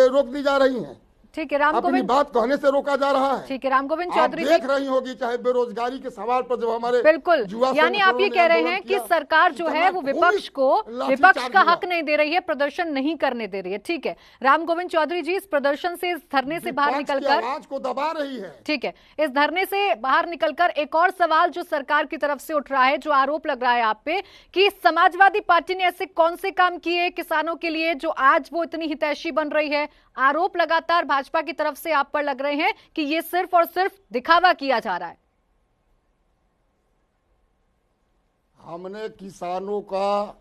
रोक दी जा रही हैं, ठीक है राम अपनी गोविंद, बात कहने से रोका जा रहा है। ठीक है राम गोविंद आप चौधरी जी, देख रही होगी, चाहे बेरोजगारी के सवाल पर जब हमारे बिल्कुल, युवा यानी आप ये संगठनों कह ने रहे आंदोलन हैं कि किया, सरकार जो है वो विपक्ष का हक नहीं दे रही है, प्रदर्शन नहीं करने दे रही है। ठीक है राम गोविंद चौधरी जी, इस प्रदर्शन से, इस धरने से बाहर विपक्ष की निकलकर, आवाज को दबा रही है। ठीक है, इस धरने से बाहर निकलकर एक और सवाल जो सरकार की तरफ से उठ रहा है, जो आरोप लग रहा है आप पे कि समाजवादी पार्टी ने ऐसे कौन से काम किए किसानों के लिए जो आज वो इतनी हितैषी बन रही है। आरोप लगातार भाजपा की तरफ से आप पर लग रहे हैं कि ये सिर्फ और सिर्फ दिखावा किया जा रहा है। हमने किसानों का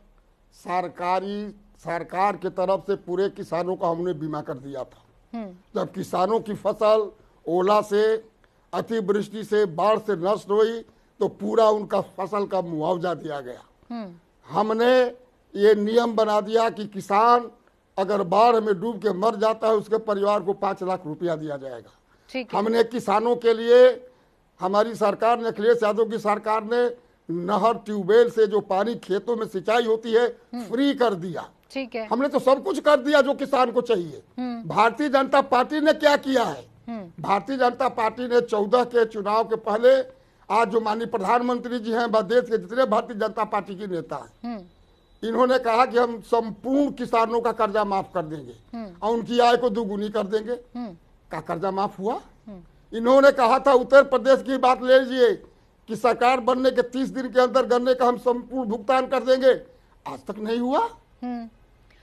सरकार की तरफ से पूरे किसानों का हमने बीमा कर दिया था। जब किसानों की फसल ओला से, अतिवृष्टि से, बाढ़ से नष्ट हुई तो पूरा उनका फसल का मुआवजा दिया गया। हमने ये नियम बना दिया कि किसान अगर बाढ़ में डूब के मर जाता है उसके परिवार को 5 लाख रुपया दिया जाएगा। ठीक है, हमने किसानों के लिए, हमारी सरकार ने, अखिलेश यादव की सरकार ने नहर ट्यूबवेल से जो पानी खेतों में सिंचाई होती है फ्री कर दिया। ठीक है, हमने तो सब कुछ कर दिया जो किसान को चाहिए। भारतीय जनता पार्टी ने क्या किया है? भारतीय जनता पार्टी ने 14 के चुनाव के पहले, आज जो माननीय प्रधानमंत्री जी हैं, देश के जितने भारतीय जनता पार्टी के नेता हैं, इन्होंने कहा कि हम संपूर्ण किसानों का कर्जा माफ कर देंगे और उनकी आय को दोगुनी कर देंगे। का कर्जा माफ हुआ? इन्होंने कहा था उत्तर प्रदेश की बात ले लीजिए कि सरकार बनने के 30 दिन के अंदर गन्ने का हम संपूर्ण भुगतान कर देंगे, आज तक नहीं हुआ।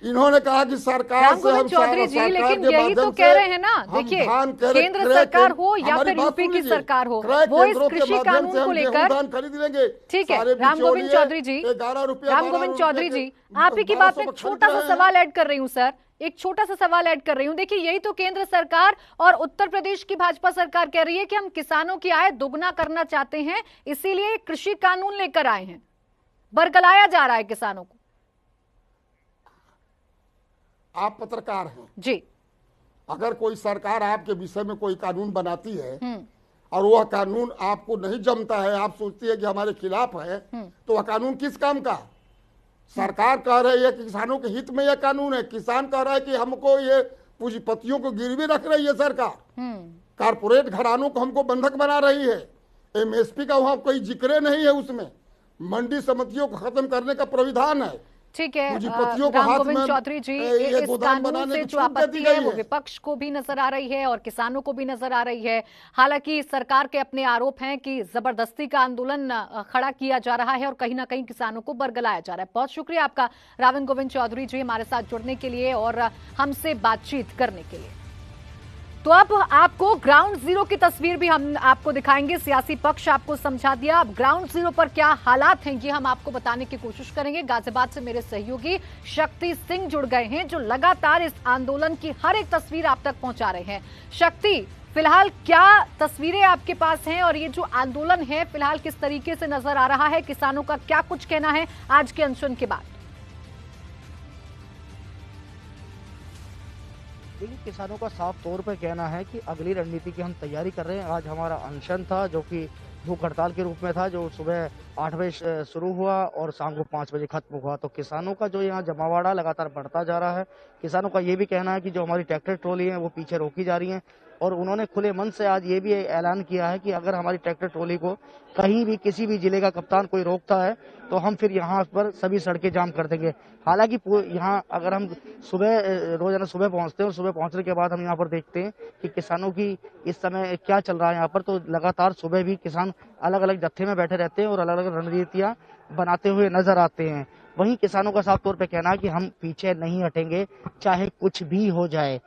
इन्होंने कहा कि सरकार से हम चौधरी जी, लेकिन यही तो कह रहे हैं ना, देखिए केंद्र सरकार हो या फिर यूपी की सरकार हो, वो इस कृषि कानून को लेकर खरीद लेंगे। ठीक है राम गोविंद चौधरी जी, राम गोविंद चौधरी जी, आप ही की बात में एक छोटा सा सवाल ऐड कर रही हूँ सर, एक छोटा सा सवाल ऐड कर रही हूँ। देखिए यही तो केंद्र सरकार और उत्तर प्रदेश की भाजपा सरकार कह रही है कि हम किसानों की आय दोगुना करना चाहते हैं, इसीलिए कृषि कानून लेकर आए हैं, बरगलाया जा रहा है किसानों को। आप पत्रकार हैं जी, अगर कोई सरकार आपके विषय में कोई कानून बनाती है और वह कानून आपको नहीं जमता है, आप सोचती है कि हमारे खिलाफ है, तो वह कानून किस काम का? सरकार कह रही है कि किसानों के हित में यह कानून है, किसान कह रहा है कि हमको ये पूंजीपतियों को गिरवी रख रही है सरकार, कारपोरेट घरानों को हमको बंधक बना रही है। एमएसपी का वहां कोई जिक्र नहीं है, उसमें मंडी समितियों को खत्म करने का प्राविधान है। ठीक है, पूंजीपतियों को राम हाथ गोविंद में चौधरी जी, ये इस गोदाम कानून बनाने से की जो छूट दे आपत्ति दी है गई वो है। विपक्ष को भी नजर आ रही है और किसानों को भी नजर आ रही है। हालांकि सरकार के अपने आरोप हैं कि जबरदस्ती का आंदोलन खड़ा किया जा रहा है और कहीं ना कहीं किसानों को बरगलाया जा रहा है। बहुत शुक्रिया आपका राम गोविंद चौधरी जी हमारे साथ जुड़ने के लिए और हमसे बातचीत करने के लिए। तो अब आपको ग्राउंड जीरो की तस्वीर भी हम आपको दिखाएंगे। सियासी पक्ष आपको समझा दिया, अब ग्राउंड जीरो पर क्या हालात हैं ये हम आपको बताने की कोशिश करेंगे। गाजियाबाद से मेरे सहयोगी शक्ति सिंह जुड़ गए हैं जो लगातार इस आंदोलन की हर एक तस्वीर आप तक पहुंचा रहे हैं। शक्ति, फिलहाल क्या तस्वीरें आपके पास हैं और ये जो आंदोलन है फिलहाल किस तरीके से नजर आ रहा है, किसानों का क्या कुछ कहना है आज के अनशन के बाद? देखिए, किसानों का साफ तौर पर कहना है कि अगली रणनीति की हम तैयारी कर रहे हैं। आज हमारा अनशन था जो कि भूख हड़ताल के रूप में था, जो सुबह 8 बजे शुरू हुआ और शाम को 5 बजे खत्म हुआ। तो किसानों का जो यहाँ जमावड़ा लगातार बढ़ता जा रहा है। किसानों का ये भी कहना है कि जो हमारी ट्रैक्टर ट्रॉली है वो पीछे रोकी जा रही हैं और उन्होंने खुले मन से आज ये भी ऐलान किया है कि अगर हमारी ट्रैक्टर ट्रॉली को कहीं भी किसी भी जिले का कप्तान कोई रोकता है तो हम फिर यहाँ पर सभी सड़कें जाम कर देंगे। हालांकि यहाँ अगर हम रोजाना सुबह पहुंचते हैं और सुबह पहुंचने के बाद हम यहाँ पर देखते हैं कि किसानों की इस समय क्या चल रहा है यहाँ पर, तो लगातार सुबह भी किसान अलग अलग जत्थे में बैठे रहते हैं और अलग अलग रणनीतियां बनाते हुए नजर आते हैं। वहीं किसानों का साफ तौर पर कहना है कि हम पीछे नहीं हटेंगे, चाहे कुछ भी हो जाए।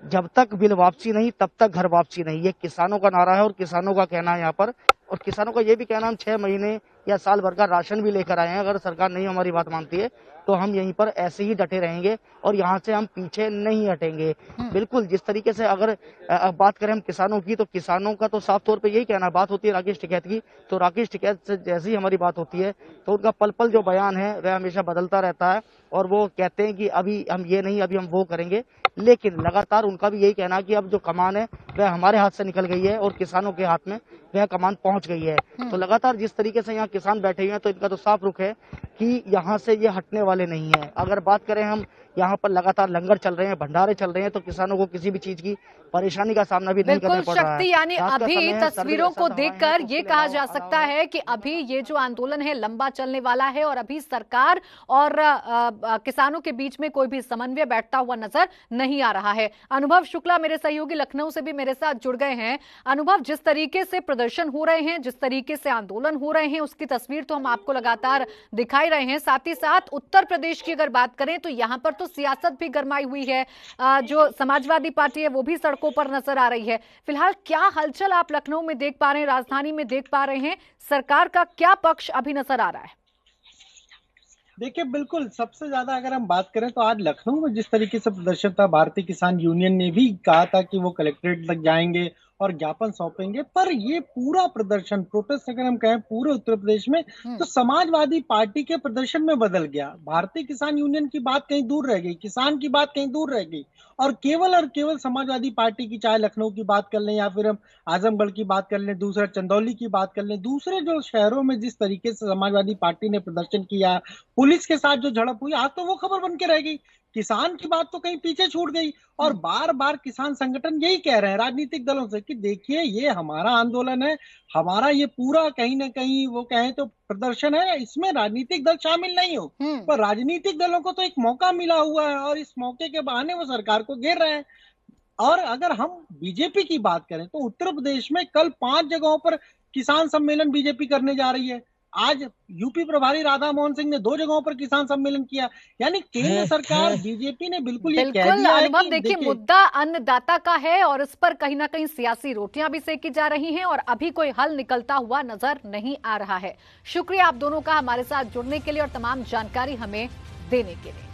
जब तक बिल वापसी नहीं तब तक घर वापसी नहीं, ये किसानों का नारा है और किसानों का कहना है यहाँ पर। और किसानों का ये भी कहना, हम 6 महीने या साल भर का राशन भी लेकर आए हैं, अगर सरकार नहीं हमारी बात मानती है तो हम यहीं पर ऐसे ही डटे रहेंगे और यहाँ से हम पीछे नहीं हटेंगे। बिल्कुल, जिस तरीके से अगर बात करें हम किसानों की, तो किसानों का तो साफ तौर पे यही कहना, बात होती है राकेश टिकैत की, तो राकेश टिकैत से जैसी हमारी बात होती है तो उनका पल पल जो बयान है वह हमेशा बदलता रहता है और वो कहते हैं कि अभी हम ये नहीं, अभी हम वो करेंगे। लेकिन लगातार उनका भी यही कहना कि अब जो कमान है वह हमारे हाथ से निकल गई है और किसानों के हाथ में वह कमान पहुंच गई है। तो लगातार जिस तरीके से यहाँ किसान बैठे हुए हैं तो इनका तो साफ रुख है कि यहाँ से ये हटने वाले नहीं है। अगर बात करें हम, यहाँ पर लगातार लंगर चल रहे हैं, भंडारे चल रहे हैं, तो किसानों को किसी भी चीज की परेशानी का सामना भी नहीं करना पड़ रहा है। शक्ति, यानी अभी तस्वीरों को देखकर ये कहा जा सकता है कि अभी ये जो आंदोलन है लंबा चलने वाला है और अभी सरकार और किसानों के बीच में कोई भी समन्वय बैठता हुआ नजर नहीं आ रहा है। अनुभव शुक्ला मेरे सहयोगी लखनऊ से भी मेरे साथ जुड़ गए हैं। अनुभव, जिस तरीके से प्रदर्शन हो रहे हैं, जिस तरीके से आंदोलन हो रहे हैं, उसकी तस्वीर तो हम आपको लगातार दिखाई रहे हैं। साथ ही साथ उत्तर प्रदेश की अगर बात करें तो यहाँ पर तो सियासत भी गरमाई हुई है, जो समाजवादी पार्टी है वो भी सड़कों पर नजर आ रही है। फिलहाल क्या हलचल आप लखनऊ में देख पा रहे हैं, राजधानी में देख पा रहे हैं? सरकार का क्या पक्ष अभी नजर आ रहा है? देखिए, बिल्कुल सबसे ज्यादा अगर हम बात करें तो आज लखनऊ में जिस तरीके से प्रदर्शन था, भारतीय किसान यूनियन ने भी कहा था कि वो कलेक्ट्रेट तक जाएंगे और ज्ञापन सौंपेंगे, पर ये पूरा प्रदर्शन, प्रोटेस्ट अगर हम कहें पूरे उत्तर प्रदेश में, तो समाजवादी पार्टी के प्रदर्शन में बदल गया। भारतीय किसान यूनियन की बात कहीं दूर रह गई, किसान की बात कहीं दूर रह गई और केवल समाजवादी पार्टी की, चाहे लखनऊ की बात कर लें या फिर हम आजमगढ़ की बात कर लें, दूसरा चंदौली की बात कर लें, दूसरे जो शहरों में जिस तरीके से समाजवादी पार्टी ने प्रदर्शन किया, पुलिस के साथ जो झड़प हुई, आज तो वो खबर बन के रह गई। किसान की बात तो कहीं पीछे छूट गई और बार बार किसान संगठन यही कह रहे हैं राजनीतिक दलों से कि देखिए, ये हमारा आंदोलन है, हमारा ये पूरा कहीं ना कहीं वो कहें तो प्रदर्शन है, इसमें राजनीतिक दल शामिल नहीं हो। पर राजनीतिक दलों को तो एक मौका मिला हुआ है और इस मौके के बहाने वो सरकार को घेर रहे हैं। और अगर हम बीजेपी की बात करें तो उत्तर प्रदेश में कल 5 जगहों पर किसान सम्मेलन बीजेपी करने जा रही है। आज यूपी प्रभारी राधा मोहन सिंह ने 2 जगहों पर किसान सम्मेलन किया। यानी केंद्र सरकार, बीजेपी ने बिल्कुल ये कह दिया है अनुभव, कि देखिए मुद्दा अन्नदाता का है और इस पर कहीं ना कहीं सियासी रोटियां भी सेकी जा रही हैं और अभी कोई हल निकलता हुआ नजर नहीं आ रहा है। शुक्रिया आप दोनों का हमारे साथ जुड़ने के लिए और तमाम जानकारी हमें देने के लिए।